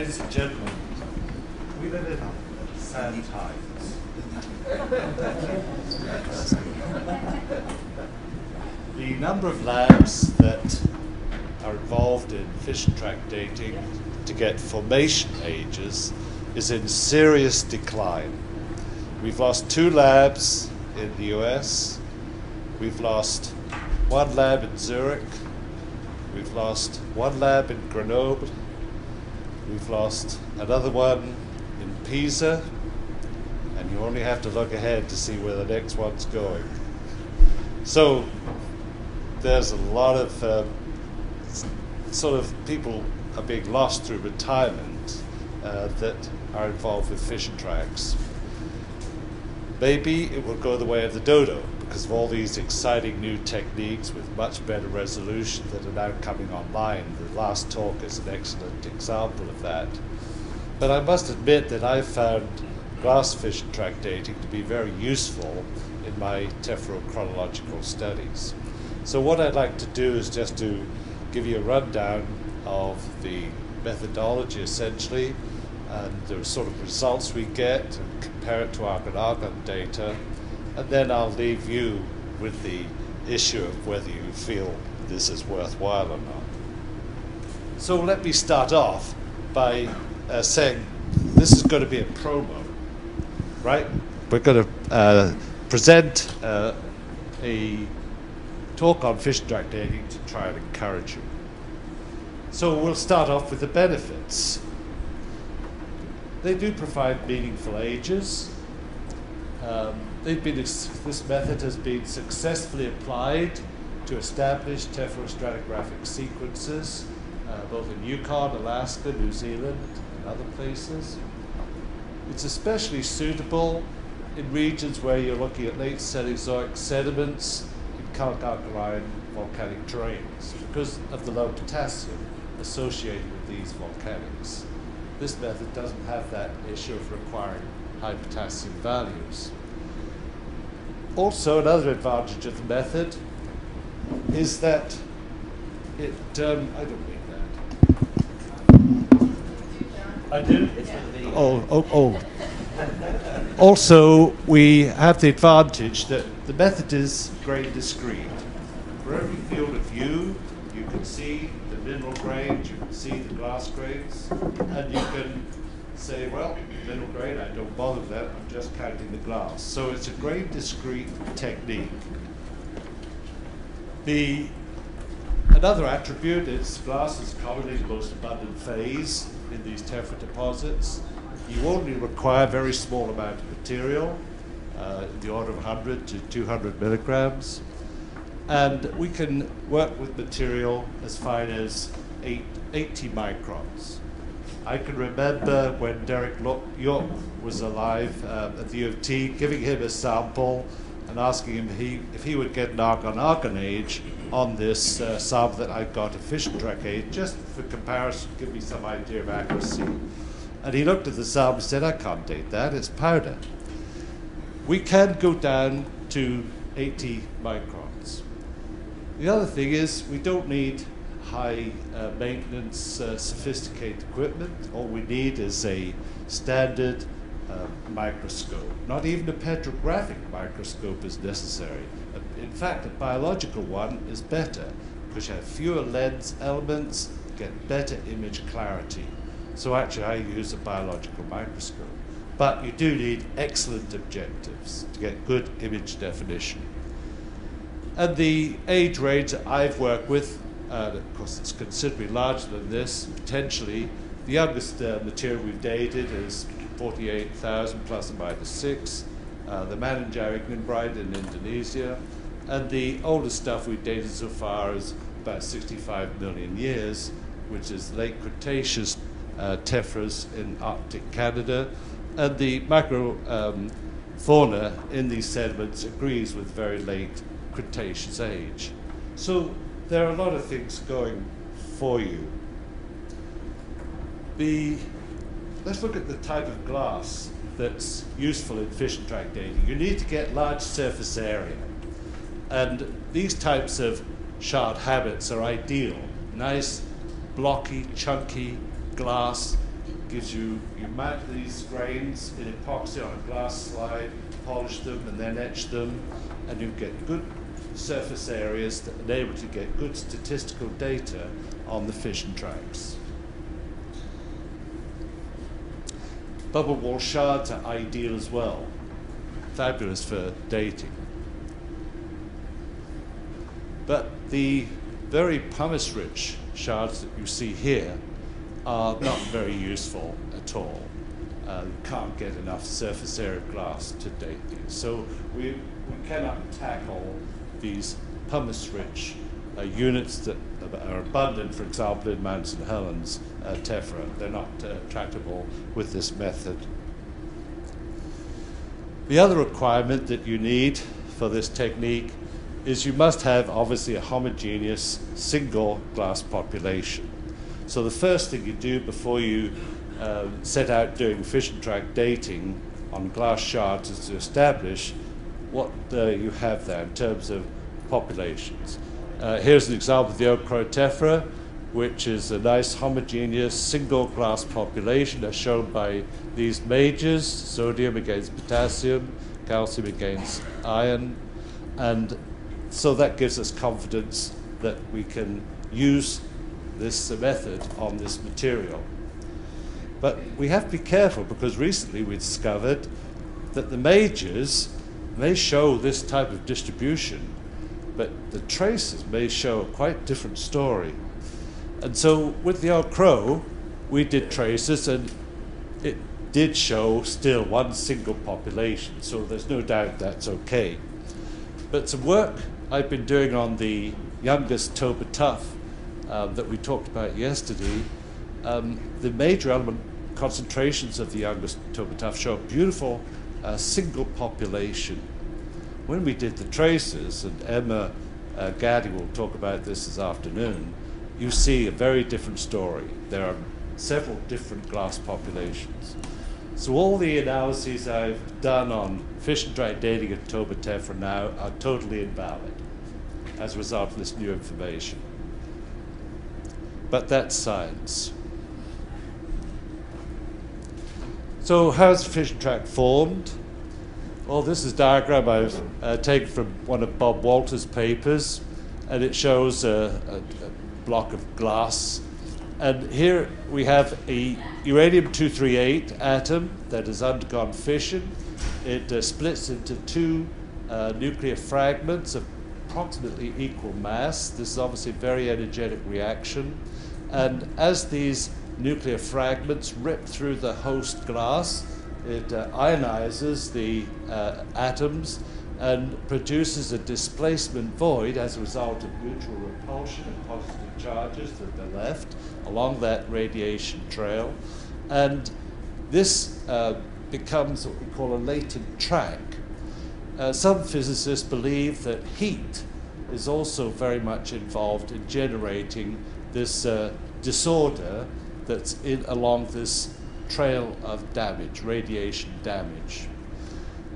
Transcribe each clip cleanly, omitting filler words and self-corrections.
Ladies and gentlemen, we live in sad times. The number of labs that are involved in fission-track dating to get formation ages is in serious decline. We've lost 2 labs in the US. We've lost 1 lab in Zurich. We've lost 1 lab in Grenoble. We've lost another one in Pisa. And you only have to look ahead to see where the next one's going. So there's a lot of sort of people are being lost through retirement that are involved with fission tracks. Maybe it will go the way of the dodo because of all these exciting new techniques with much better resolution that are now coming online. The last talk is an excellent example of that. But I must admit that I found glass fission track dating to be very useful in my Tephra chronological studies. So what I'd like to do is just to give you a rundown of the methodology essentially and the sort of results we get and compare it to argon-argon data, and then I'll leave you with the issue of whether you feel this is worthwhile or not. So let me start off by saying this is going to be a promo, right? We're going to present a talk on fission track dating to try and encourage you. So we'll start off with the benefits. They do provide meaningful ages. This method has been successfully applied to establish Tephra stratigraphic sequences, both in Yukon, Alaska, New Zealand, and other places. It's especially suitable in regions where you're looking at late Cenozoic sediments in calc-alkaline volcanic terrains because of the low potassium associated with these volcanics. This method doesn't have that issue of requiring high potassium values. Also, another advantage of the method is that it, I don't mean that. I do? Oh. Also, we have the advantage that the method is grain discrete. For every field of view, you can see the mineral grains, you can see the glass grains, and you can say, well, mineral grain, I don't bother with that, I'm just counting the glass. So it's a grain discrete technique. Another attribute is glass is commonly the most abundant phase in these Tephra deposits. You only require a very small amount of material, in the order of 100 to 200 milligrams. And we can work with material as fine as 80 microns. I can remember when Derek York was alive at the U of T, giving him a sample and asking him if he would get an argon-argon age on this sample that I got a fission track age, just for comparison, give me some idea of accuracy. And he looked at the sample and said, I can't date that, it's powder. We can go down to 80 microns. The other thing is we don't need high maintenance, sophisticated equipment. All we need is a standard microscope. Not even a petrographic microscope is necessary. In fact, a biological one is better because you have fewer lens elements, get better image clarity. So actually I use a biological microscope. But you do need excellent objectives to get good image definition. And the age range that I've worked with, of course it's considerably larger than this, potentially. The youngest material we've dated is 48,000 plus or minus 6, the Mananjari Ignimbrite in Indonesia, and the oldest stuff we've dated so far is about 65 million years, which is late Cretaceous tephras in Arctic Canada, and the microfauna in these sediments agrees with very late Cretaceous age. So there are a lot of things going for you. Let's look at the type of glass that's useful in fission track dating. You need to get large surface area. And these types of shard habits are ideal. Nice, blocky, chunky glass gives you mount these grains in epoxy on a glass slide, polish them and then etch them, and you get good surface areas that enable to get good statistical data on the fission-tracks. Bubble wall shards are ideal as well. Fabulous for dating. But the very pumice-rich shards that you see here are not very useful at all. You can't get enough surface area glass to date these. So we cannot tackle these pumice-rich units that are abundant, for example, in Mount St. Helens Tephra. They're not tractable with this method. The other requirement that you need for this technique is you must have, obviously, a homogeneous single glass population. So the first thing you do before you set out doing Fission-Track dating on glass shards is to establish what you have there in terms of populations. Here's an example of the oak crow tephra, which is a nice homogeneous single glass population as shown by these majors: sodium against potassium, calcium against iron, and so that gives us confidence that we can use this method on this material. But we have to be careful, because recently we discovered that the majors may show this type of distribution, but the traces may show a quite different story. And so with the oak crow, we did traces, and it did show still one single population, so there's no doubt that's okay. But some work I've been doing on the youngest toba tuff that we talked about yesterday, the major element concentrations of the youngest toba tuff show a beautiful single population. When we did the traces, and Emma Gaddy will talk about this afternoon, you see a very different story. There are several different glass populations. So all the analyses I've done on Fission-Track dating of toba tephra now are totally invalid as a result of this new information. But that's science. So how's Fission-Track formed? Well, this is a diagram I've taken from one of Bob Walter's papers, and it shows a block of glass. And here we have a uranium-238 atom that has undergone fission. It splits into two nuclear fragments of approximately equal mass. This is obviously a very energetic reaction. And as these nuclear fragments rip through the host glass, it ionizes the atoms and produces a displacement void as a result of mutual repulsion of positive charges that are left along that radiation trail. And this becomes what we call a latent track. Some physicists believe that heat is also very much involved in generating this disorder that's along this trail of damage, radiation damage.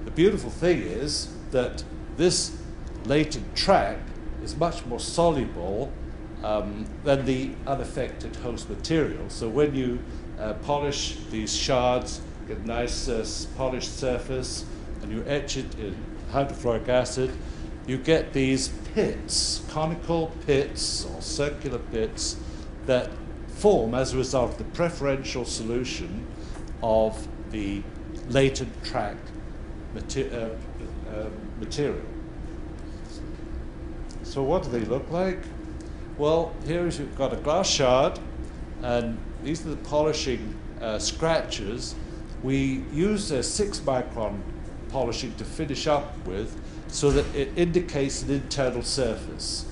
The beautiful thing is that this latent track is much more soluble than the unaffected host material. So when you polish these shards, get a nice polished surface, and you etch it in hydrofluoric acid, you get these pits, conical pits or circular pits that form as a result of the preferential solution of the latent track material. So what do they look like? Well, here you've got a glass shard, and these are the polishing scratches. We use a 6-micron polishing to finish up with, so that it indicates an internal surface.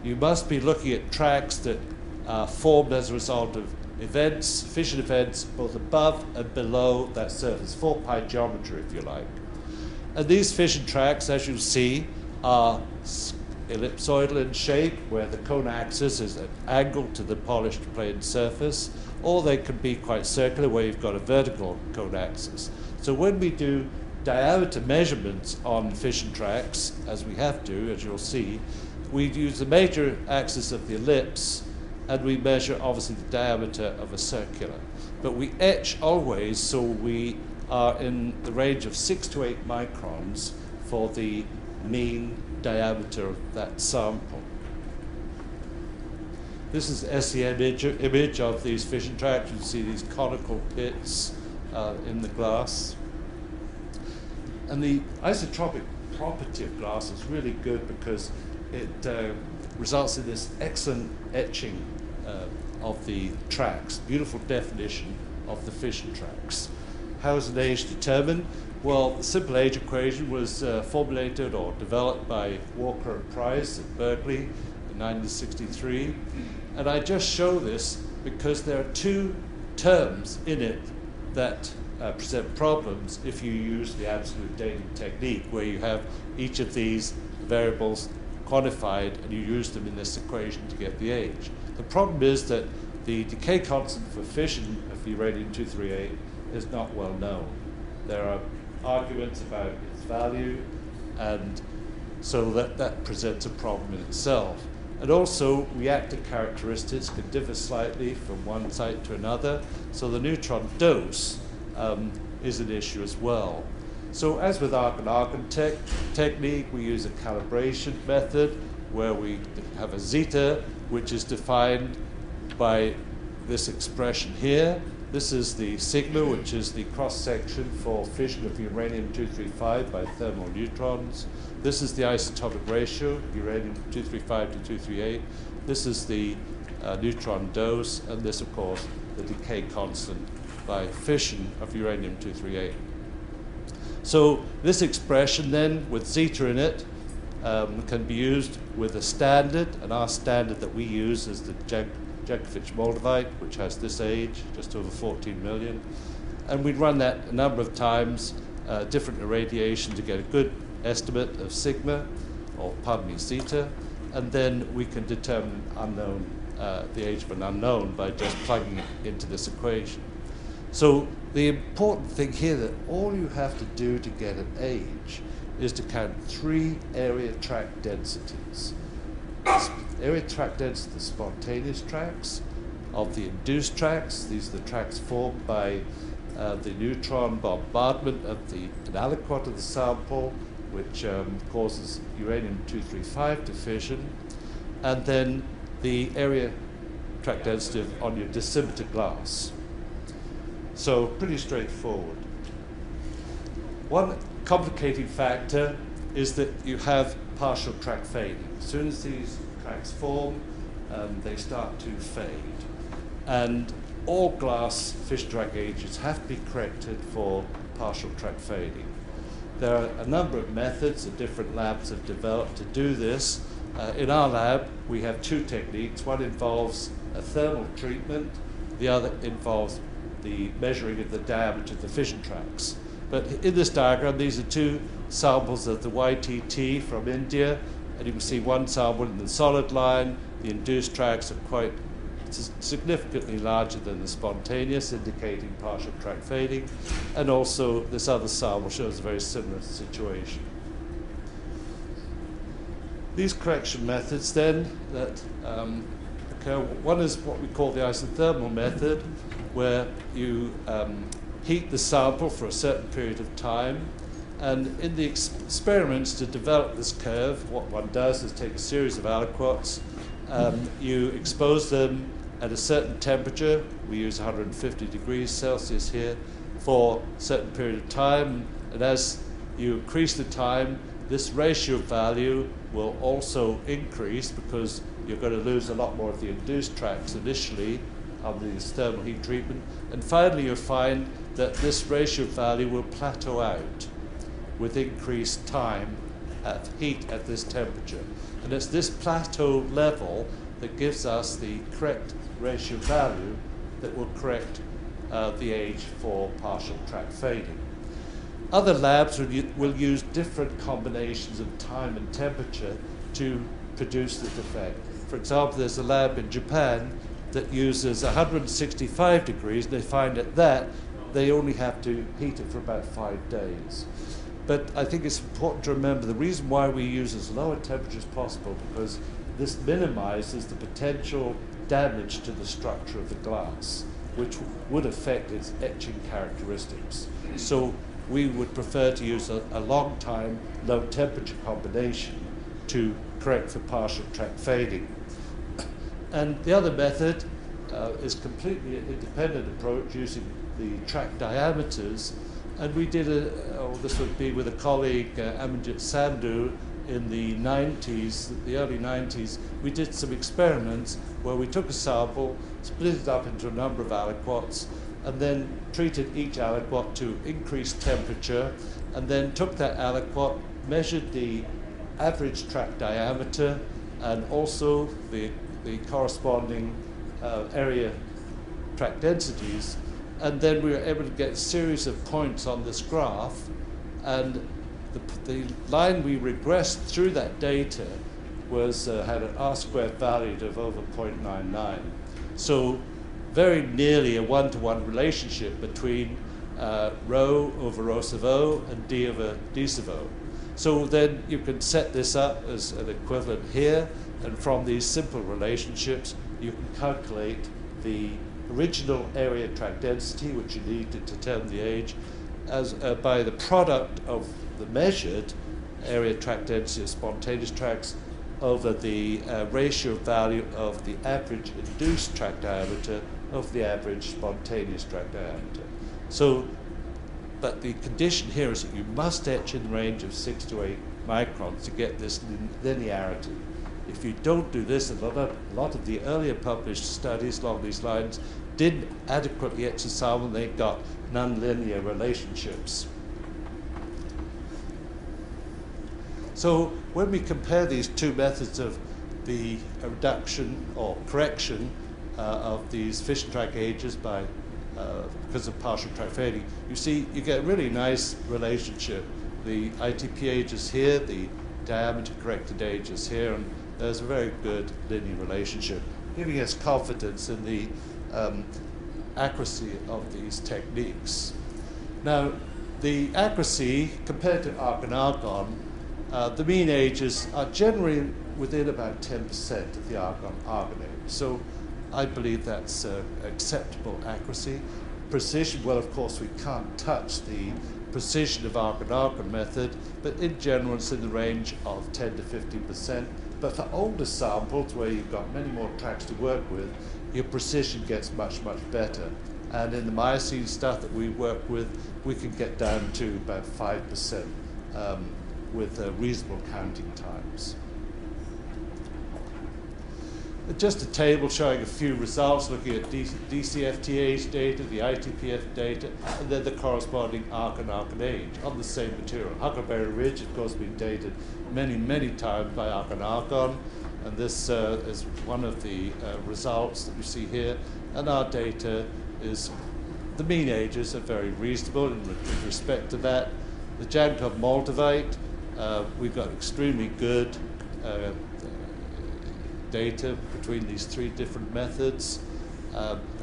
You must be looking at tracks that are formed as a result of events, fission events, both above and below that surface, 4-pi geometry, if you like. And these fission tracks, as you see, are ellipsoidal in shape, where the cone axis is at angle to the polished plane surface, or they can be quite circular, where you've got a vertical cone axis. So when we do diameter measurements on fission tracks, as we have to, as you'll see, we use the major axis of the ellipse, and we measure, obviously, the diameter of a circular. But we etch always, so we are in the range of 6 to 8 microns for the mean diameter of that sample. This is an SEM image of these fission-tracks. You can see these conical pits in the glass. And the isotropic property of glass is really good because it results in this excellent etching of the tracks, beautiful definition of the fission tracks. How is an age determined? Well, the simple age equation was formulated or developed by Walker and Price at Berkeley in 1963. And I just show this because there are two terms in it that present problems if you use the absolute dating technique, where you have each of these variables quantified and you use them in this equation to get the age. The problem is that the decay constant for fission of uranium-238 is not well known. There are arguments about its value, and so that presents a problem in itself. And also, reactor characteristics can differ slightly from one site to another, so the neutron dose is an issue as well. So as with argon-argon technique, we use a calibration method where we have a zeta, which is defined by this expression here. This is the sigma, which is the cross-section for fission of uranium-235 by thermal neutrons. This is the isotopic ratio, uranium-235 to 238. This is the neutron dose, and this, of course, the decay constant by fission of uranium-238. So this expression then, with zeta in it, can be used with a standard, and our standard that we use is the Jankovic-Moldavite, which has this age, just over 14 million. And we'd run that a number of times, different irradiation, to get a good estimate of sigma, or pardon me, zeta, and then we can determine unknown, the age of an unknown by just plugging it into this equation. So the important thing here, that all you have to do to get an age is to count 3 area track densities. Area track density of the spontaneous tracks, of the induced tracks. These are the tracks formed by the neutron bombardment of the aliquot of the sample, which causes uranium-235 to fission, and then the area track density on your dissimilar glass. So pretty straightforward. One complicating factor is that you have partial track fading. As soon as these tracks form, they start to fade. And all glass fission-track ages have to be corrected for partial track fading. There are a number of methods that different labs have developed to do this. In our lab, we have 2 techniques. One involves a thermal treatment. The other involves the measuring of the diameter of the fission tracks. But in this diagram, these are 2 samples of the YTT from India, and you can see one sample in the solid line. The induced tracks are quite significantly larger than the spontaneous, indicating partial track fading, and also this other sample shows a very similar situation. These correction methods then that occur, one is what we call the isothermal method, where you heat the sample for a certain period of time. And in the experiments to develop this curve, what one does is take a series of aliquots, you expose them at a certain temperature. We use 150 degrees Celsius here for a certain period of time. And as you increase the time, this ratio value will also increase because you're going to lose a lot more of the induced tracks initially under this thermal heat treatment. And finally, you'll find that this ratio value will plateau out with increased time at heat at this temperature. And it's this plateau level that gives us the correct ratio value that will correct the age for partial track fading. Other labs will use different combinations of time and temperature to produce this effect. For example, there's a lab in Japan that uses 165 degrees, and they find at that they only have to heat it for about 5 days. But I think it's important to remember the reason why we use as low a temperature as possible, because this minimizes the potential damage to the structure of the glass. which would affect its etching characteristics. So we would prefer to use a long time, low temperature combination to correct for partial track fading. And the other method is completely an independent approach using the track diameters. And we did this would be with a colleague, Amanjit Sandhu, in the 90s, the early 90s. We did some experiments where we took a sample, split it up into a number of aliquots, and then treated each aliquot to increased temperature, and then took that aliquot, measured the average track diameter, and also the corresponding area track densities, and then we were able to get a series of points on this graph, and the line we regressed through that data was had an R-squared value of over 0.99. So very nearly a one-to-one relationship between rho over rho sub O and D over D sub O. So then you can set this up as an equivalent here, and from these simple relationships you can calculate the original area track density, which you need to determine the age, as by the product of the measured area track density of spontaneous tracks over the ratio value of the average induced track diameter of the average spontaneous track diameter. So, but the condition here is that you must etch in the range of 6 to 8 microns to get this linearity. If you don't do this, a lot of the earlier published studies along these lines didn't adequately etch the sample, and they got nonlinear relationships. So when we compare these two methods of the reduction or correction of these Fission-Track ages by because of partial track fading, you see you get a really nice relationship. The ITP age is here, the diameter corrected age is here, and there's a very good linear relationship, giving us confidence in the accuracy of these techniques. Now, the accuracy compared to argon argon, the mean ages are generally within about 10% of the argon age. So I believe that's acceptable accuracy. Precision, well, of course, we can't touch the precision of argon method, but in general, it's in the range of 10 to 15%. But for older samples, where you've got many more tracks to work with, your precision gets much, much better. And in the Miocene stuff that we work with, we can get down to about 5% with reasonable counting times. Just a table showing a few results, looking at DCFT age data, the ITPF data, and then the corresponding argon age on the same material. Huckleberry Ridge, of course, been dated many, many times by argon, and this is one of the results that you see here. And our data is, the mean ages are very reasonable in respect to that. The Jankov Moldavite, we've got extremely good data between these three different methods.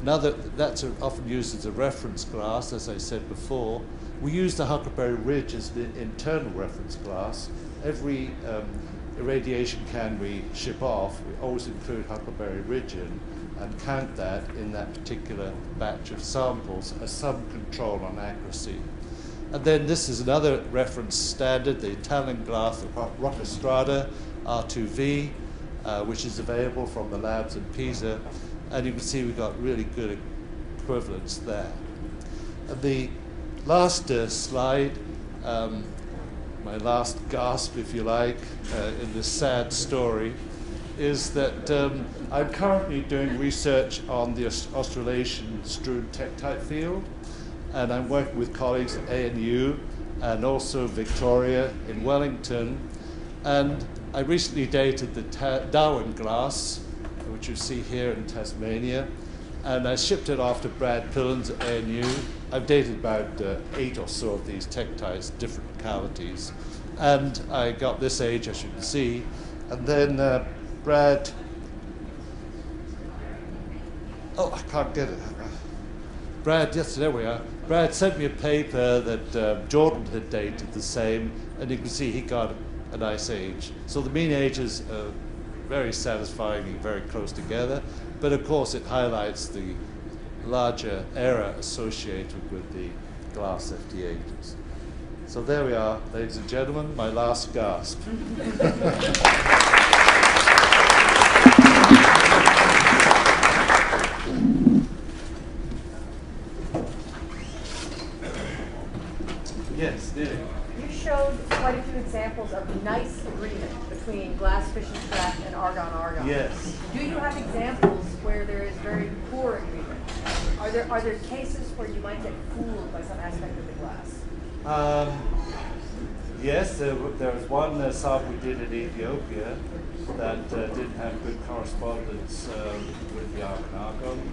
That's often used as a reference glass, as I said before. We use the Huckleberry Ridge as an internal reference glass. Every irradiation can we ship off, we always include Huckleberry Ridge in and count that in that particular batch of samples as some control on accuracy. And then this is another reference standard, the Italian glass of Roccastrada R2V, which is available from the labs in Pisa, and you can see we've got really good equivalents there. And the last slide, my last gasp, if you like, in this sad story, is that I'm currently doing research on the Australasian strewn tektite field, and I'm working with colleagues at ANU and also Victoria in Wellington, and I recently dated the Darwin glass, which you see here in Tasmania, and I shipped it off to Brad Pillins at ANU. I've dated about 8 or so of these tektites, different localities, and I got this age, as you can see, and then Brad, oh, I can't get it. Brad, yes, there we are. Brad sent me a paper that Jordan had dated the same, and you can see he got a nice age. So the mean ages are very satisfying and very close together, but of course it highlights the larger error associated with the glass FT agents. So there we are, ladies and gentlemen, my last gasp. Yes, Nick. You showed quite a few examples of nice agreement between glass Fission-Track and argon-argon. Yes. Do you have examples where there is very poor agreement? Are there cases where you might get fooled by some aspect of the glass? Yes, there was one sample we did in Ethiopia that didn't have good correspondence with the argon-argon.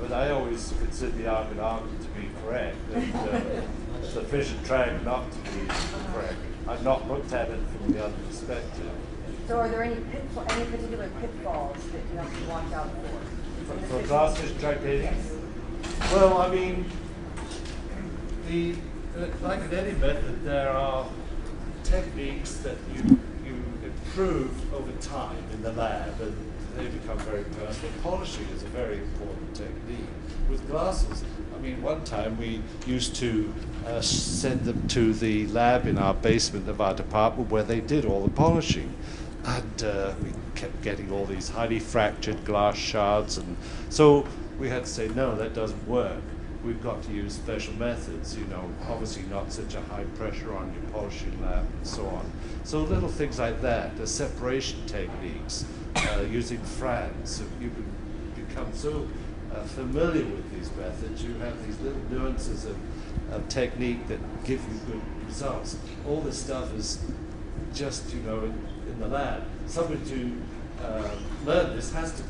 But I always consider the argon-argon to be correct, and the Fission-Track not to be correct. I've not looked at it from the other perspective. So are there any particular pitfalls that you have to watch out for? For glass Fission-Track dating? Yes. Well, I mean, like in any method, there are techniques that you improve over time in the lab, and they become very personal. Polishing is a very important technique. With glasses, I mean, one time we used to send them to the lab in our basement of our department where they did all the polishing. And we kept getting all these highly fractured glass shards, and so we had to say, no, that doesn't work. We've got to use special methods, you know, obviously not such a high pressure on your polishing lab and so on. So little things like that, the separation techniques, using frans. You can become so familiar with these methods, you have these little nuances of technique that give you good results. All this stuff is just, you know, in the lab. Somebody to learn this has to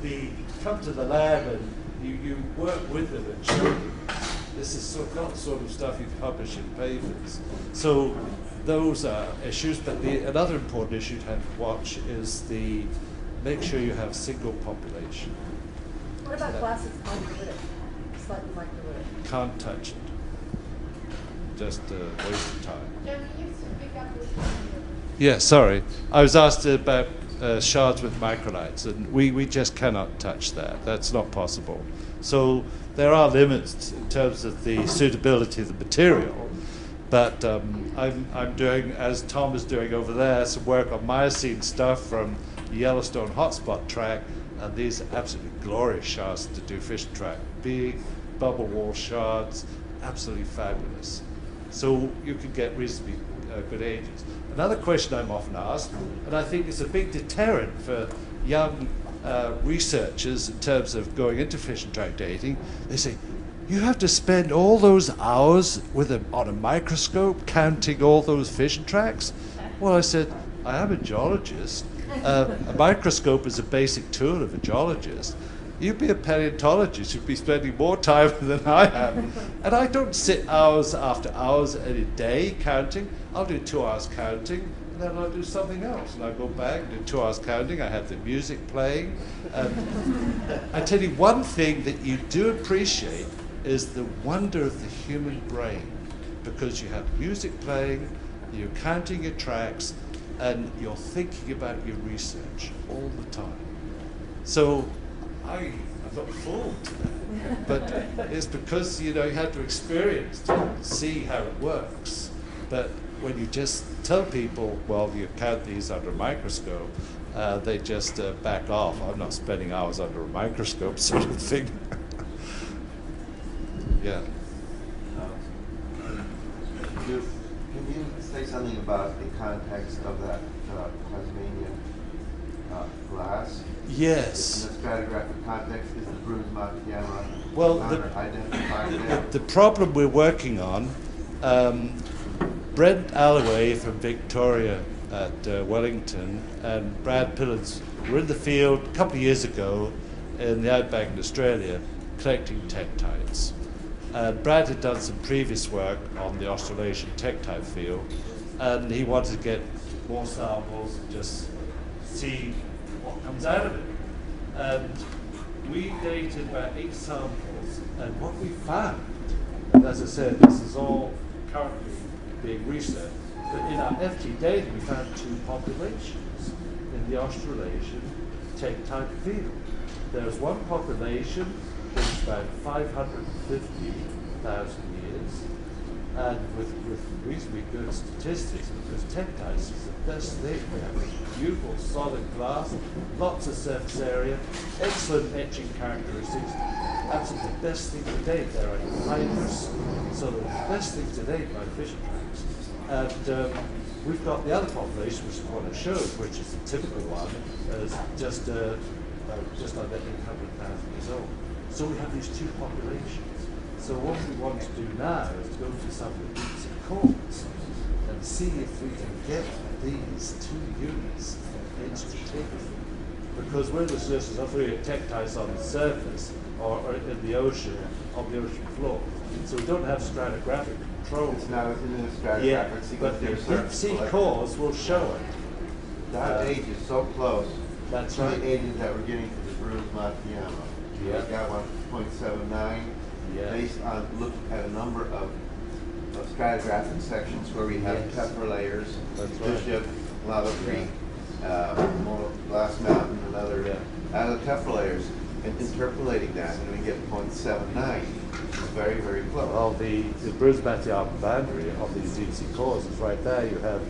come to the lab and you work with them and show them. This is not sort of stuff you publish in papers. So those are issues, but another important issue to have to watch is make sure you have single population. What about glass that's microfluidic, slightly microfluidic? Can't touch it. Just a waste of time. Jeremy, you used to pick up this. Yeah, sorry. I was asked about shards with microlights, and we just cannot touch that. That's not possible. So there are limits in terms of the suitability of the material, but I'm doing, as Tom is doing over there, some work on Miocene stuff from the Yellowstone hotspot track, and these are absolutely glorious shards to do Fission-Track. Big bubble wall shards, absolutely fabulous. So you can get reasonably good agents. Another question I'm often asked, and I think it's a big deterrent for young researchers in terms of going into Fission-Track dating, they say, you have to spend all those hours on a microscope counting all those Fission-Tracks? Well, I said, I am a geologist. A microscope is a basic tool of a geologist. You'd be a paleontologist, you'd be spending more time than I am. And I don't sit hours after hours in a day counting. I'll do 2 hours counting, and then I'll do something else. And I'll go back and do 2 hours counting. I have the music playing. I tell you, one thing that you do appreciate is the wonder of the human brain, because you have music playing, you're counting your tracks, and you're thinking about your research all the time. So I'm not fooled to that, but it's because, you know, you have to experience to see how it works. But when you just tell people, well, you count these under a microscope, they just back off. I'm not spending hours under a microscope, sort of thing. Yeah. Can you say something about the context of that Tasmanian glass? Yes. In the stratigraphic context, is the Bruce-Mott gamma Well, identified there? the problem we're working on, Brent Alloway from Victoria at Wellington and Brad Pillins were in the field a couple of years ago in the outback in Australia collecting tektites. Brad had done some previous work on the Australasian tektite field, and he wanted to get more samples and just see what comes out of it. And we dated about 8 samples, and what we found, and as I said, this is all currently being researched, but in our FT data we found 2 populations in the Australasian tektite field. There's one population which about 550,000 years, and with reasonably good statistics, because tektite is the best thing. We have a beautiful solid glass, lots of surface area, excellent etching characteristics. Absolutely the best thing to date. There are fibers, so the best thing to date by Fission-Tracks. And we've got the other population, which is what I showed, which is the typical one, is just under 800,000 years old. So we have these two populations. So what we want to do now is go to some of the deep sea cores and see if we can get these two units instantaneously. Because we're just looking at tektites on the surface or in the ocean, on the ocean floor. So we don't have stratigraphic control. It's now in the stratigraphic sequence. But the deep sea cores will show it. That age is so close That's to right. the ages that we're getting for the Bruce Martiano. Yeah. We got 1.79 based on looking at a number of stratigraphic sections where we have Tephra layers, Bishop, Lava Creek, Glass Mountain, and other out of the Tephra layers, and interpolating that, and we get 0.79. It's very, very close. Well, the Bruce-Matsuyama boundary of these deep sea cores is right there. You have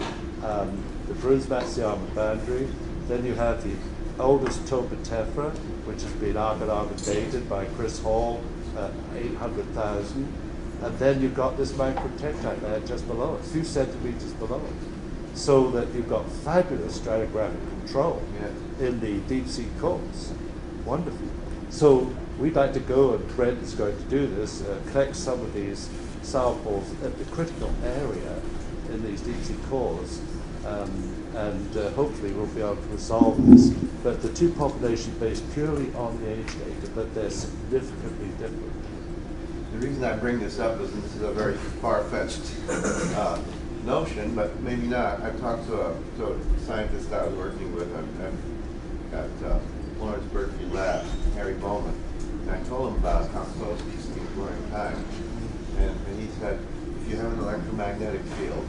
the Bruce-Matsuyama boundary, then you have the oldest Topa Tephra, which has been argon dated by Chris Hall at 800,000, and then you've got this microtektite layer just below it, a few centimeters below it, so that you've got fabulous stratigraphic control in the deep sea cores. Wonderful. So we'd like to go, and Brent is going to do this, collect some of these samples at the critical area in these deep sea cores, and hopefully we'll be able to resolve this. But the two populations based purely on the age data, but they're significantly different. The reason I bring this up is this is a very far-fetched notion, but maybe not. I've talked to a scientist I was working with at Lawrence Berkeley Lab, Harry Bowman, and I told him about how close these things were in time. And he said, if you have an electromagnetic field,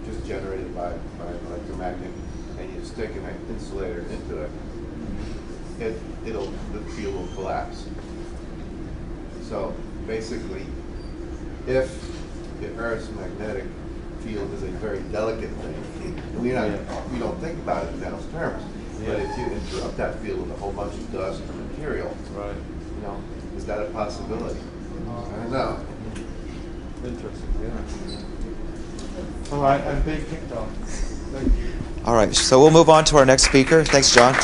just generated by an electromagnet, and you stick an insulator into it, the field will collapse. So basically, if the Earth's magnetic field is a very delicate thing, and we don't think about it in those terms, but if you interrupt that field with a whole bunch of dust or material, is that a possibility? I don't know. Interesting, All right, I'm being kicked off. Thank you. All right, so we'll move on to our next speaker. Thanks, John.